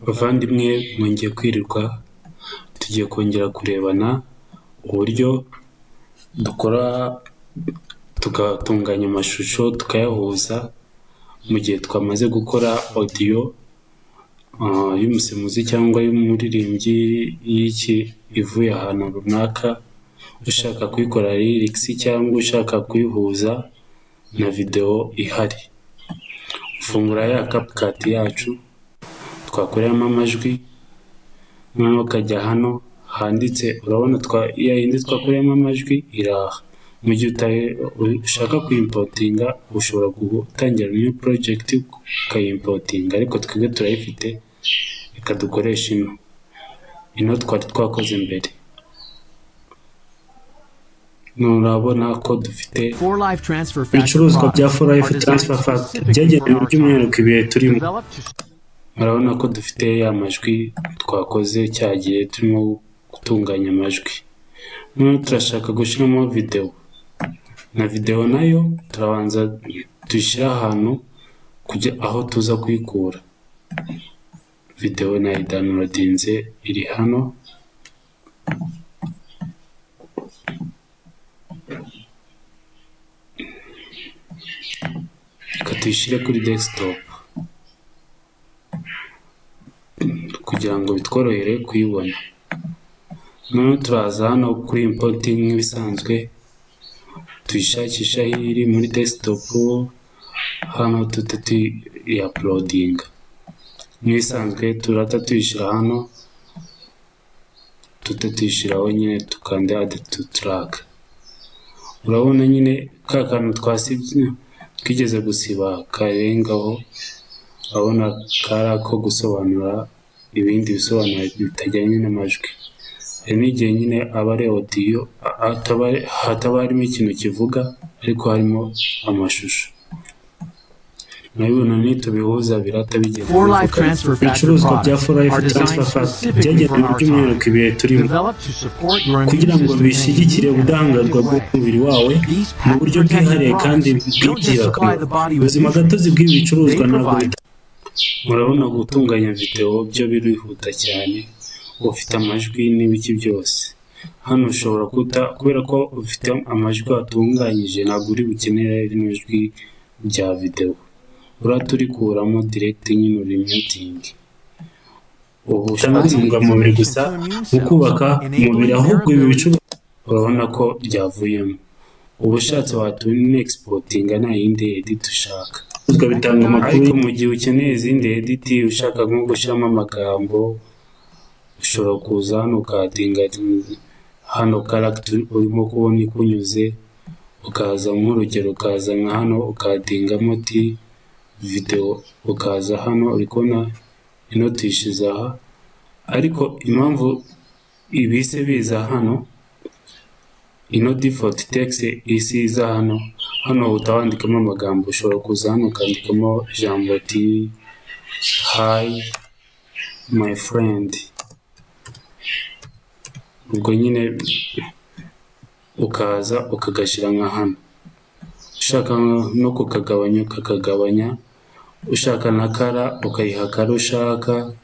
Bavandimwe mwongeye kwirirwa, tugiye kongera kurebana uburyo dukora tugatunganya amashusho tukayahuza mu gihe twamaze gukora audio y'umusemuzi cyangwa y'umuririmbyi y'iki ivuye ahantu runaka, ushaka kuyikora lyrics cyangwa ushaka kuyihuza na video ihari. Ufungura ya CapCut yacu twakoreyemo amajwi, noneho ukajya hano handitse, urabona yayindi twakoreyemo amajwi iraha. Mu gihe ushaka kuyimportinga ushobora gutangira new project ukayimportinga, ariko twebwe turayifite, reka dukoresha ino twari twakoze mbere. Urabona ko dufite ibicuruzwa bya For Life Transfer Fact byagenewe by'umwihariko ibihe turimo. Murabona ko dufite ya majwi twakoze cyagiye turimo gutunganya amajwi. Noneho turashaka gushyiramo video, na video nayo turabanza dushyira ahantu kujya aho tuza kuyikura. Video nayidownloadinze iri hano, reka tuyishyire kuri desktop kugira ngo bitworohere kuyibona. Noneho turaza hano kuri importing nk'ibisanzwe, tuyishakisha aho iri muri desktop, hano uploadinga nk'ibisanzwe. Turata tuyishyira hano, tuyishyiraho nyine, tukanda add to track. Urabona nyine ka kantu twigeze gusiba karengaho, urabona kari ako gusobanura ibindi bisobanuro bitajyanye n'amajwi. Hari n'igihe nyine aba ari audio hataba harimo ikintu kivuga ariko harimo amashusho. Nabibona nitubihuza birata bigenda. Ibicuruzwa bya For Life Transfer Fact byagenewe by'umwihariko ibihe turimo, kugira ngo bishyigikire ubudahangarwa bw'umubiri wawe mu buryo bwihariye kandi bw'ingirakamaro. Ubuzima gatozi bw'ibi bicuruzwa ntabwo murabona gutunganya video byo birihuta cyane, ufite amajwi n'ibiki byose. Hano ushobora kubera ko ufite amajwi atunganyije, ntabwo uri bukenera ijwi bya video, uraturikuramo direct nyine uri muting. Ubu ushaka mubiri gusa mu kubaka umubiri, ahubwo ibi bicuruzwa urabona ko byavuyemo. Ubu ushatse watuna exportinga nta yindi edit ushaka, bitanga amakuru. Ariko mu gihe ukeneye izindi edit ushaka nko gushyiramo amagambo, ushobora kuza hano ukadinga hano character urimo kubona ikunyuze, ukaza nk'urugero, ukaza nka hano ukadingamo video, ukaza hano uri kubona ino tuyishize aha. Ariko impamvu ibise biza hano, ino default text isiza hano utawandikamo amagambo, ushobora kuza hano ukandikamo ijambo hi my friend. Ubwo nyine ukaza ukagashyira nka hano, ushaka no kukagabanya ushaka na kara ukayiha kara ushaka,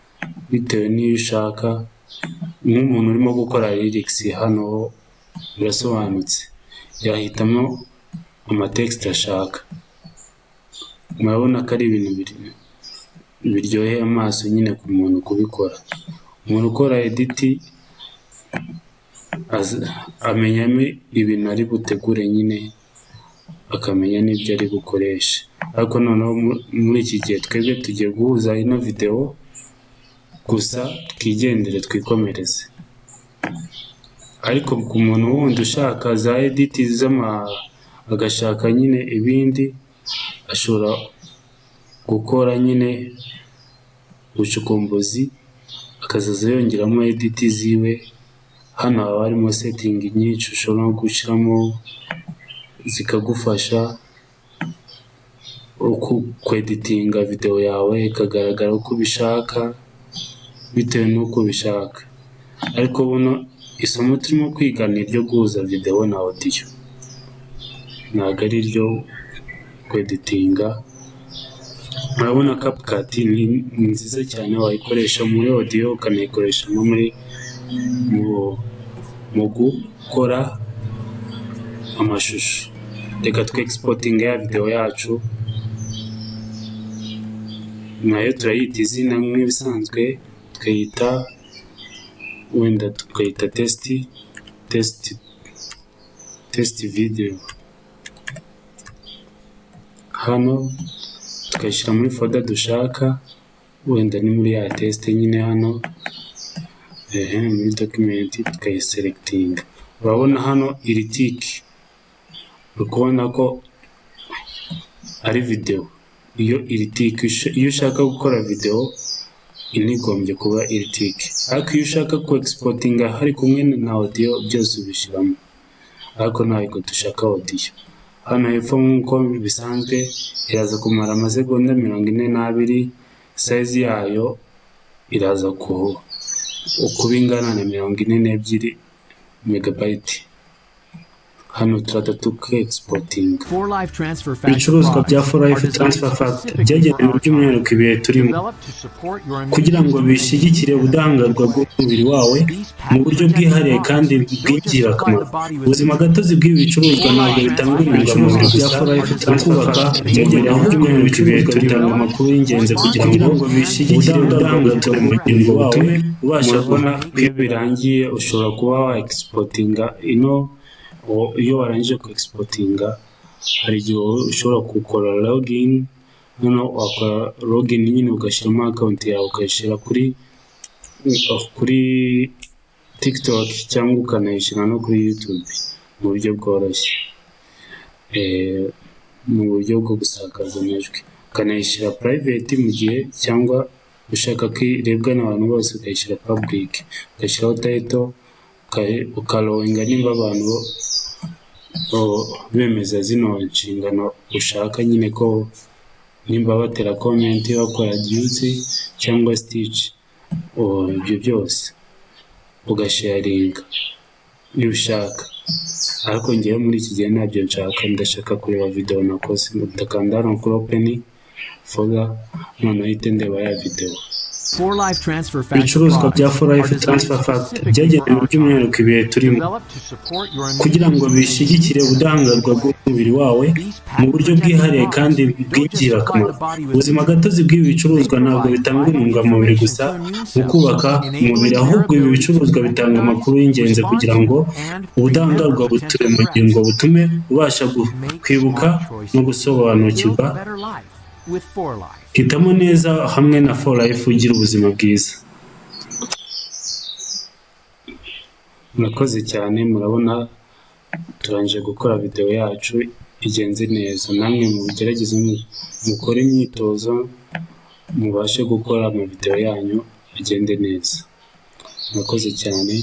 bitewe n'iyo ushaka. Nk'umuntu urimo gukora lyrics hano birasobanutse, yahitamo amatext ashaka. Murabona ko ari ibintu biryoheye amaso nyine ku muntu kubikora. Umuntu ukora edit amenyamo ibintu ari butegure nyine, akamenya n'ibyo ari bukoreshe. Ariko noneho muri iki gihe twebwe tugiye guhuza ino video gusa, twigendere twikomereze. Ariko ku muntu wundi ushaka za edit agashaka nyine ibindi, ashobora gukora nyine ubucukumbuzi, akazaza yongeramo edit ziwe. Hano haba harimo setting nyinshi ushobora gushyiramo zikagufasha kweditinga video yawe ikagaragara uko ubishaka, bitewe n'uko ubishaka. Ariko buno isomo turimo kwiga ni iryo guhuza video na audio, ntabwo ari iryo kweditinga Urabona CapCut ni nziza cyane, wayikoresha muri audio ukanayikoresha no mu gukora amashusho. Reka exporting ya video yacu, nayo turayita izina nk'ibisanzwe, tukayita wenda tukayita test video. Hano tukayishyira muri folder dushaka, wenda ni muri ya test nyine. Hano muri document tukayiselectinga. Urabona hano iri tiki, ukubona ko ari video. Iyo iri tiki, iyo ushaka gukora video inigombye kuba iri tiki, ariko iyo ushaka ku exportinga hari kumwe na audio byose ubishyiramo, ariko ntabwo dushaka audio. Hano hepfo nk'uko bisanzwe iraza kumara amasegonda 42, size yayo iraza kuba ingana na 42 megabyte. Hano turata exporting ibicuruzwa bya for life transfer factor byagenewe by'umwihariko ibihe turimo, kugira ngo bishyigikire ubudahangarwa bw'umubiri wawe mu buryo bwihariye kandi bw'ingirakamaro. Ubuzima gatozi bw'ibi bicuruzwa ntabwo bitanga intungamubiri gusa, for life transfer factor byagenewe by'umwihariko ibihe turimo amakuru y'ingenzi kugira ngo bishyigikire ubudahangarwa bw'umubiri wawe ubasha kubona. Iyo birangiye ushobora kuba wa exportinga iyo warangije ku exportinga, hari igihe ushobora gukora login. Noneho wakora login nyine ugashyiramo account yawe, ukayishyira kuri TikTok cyangwa ukanayishyira no kuri YouTube mu buryo bworoshye, mu buryo bwo gusakaza amajwi. Ukanayishyira private mu gihe cyangwa ushaka ko irebwa n'abantu bose, ukayishyira public, ugashyiraho title, ukarowinga nimba abantu bemeza zino nshingano ushaka nyine, ko nimba batera comment, bakora duty cyangwa stitch, ibyo byose ugasharinga iyo ushaka. Ariko ngewe muri iki gihe ntabyo nshaka, ndashaka kureba video nakoze, ndakanda hano kuri open folder, noneho ihite ndeba ya video. Ibicuruzwa bya for life transfer factor byagenewe by'umwihariko ibihe turimo, kugira ngo bishyigikire ubudahangarwa bw'umubiri wawe mu buryo bwihariye kandi bw'ingirakamaro. Ubuzima gatozi bw'ibi bicuruzwa ntabwo bitanga intungamubiri gusa mu kubaka umubiri, ahubwo ibi bicuruzwa bitanga amakuru y'ingenzi kugira ngo ubudahangarwa bw'uturemangingo butume ubasha kwibuka no gusobanukirwa. Hitamo neza hamwe na for life ugira ubuzima bwiza. Murakoze cyane, murabona turangije gukora video yacu igenze neza. Namwe mubigerageze, mukore imyitozo, mubashe gukora ama video yanyu agende neza. Murakoze cyane.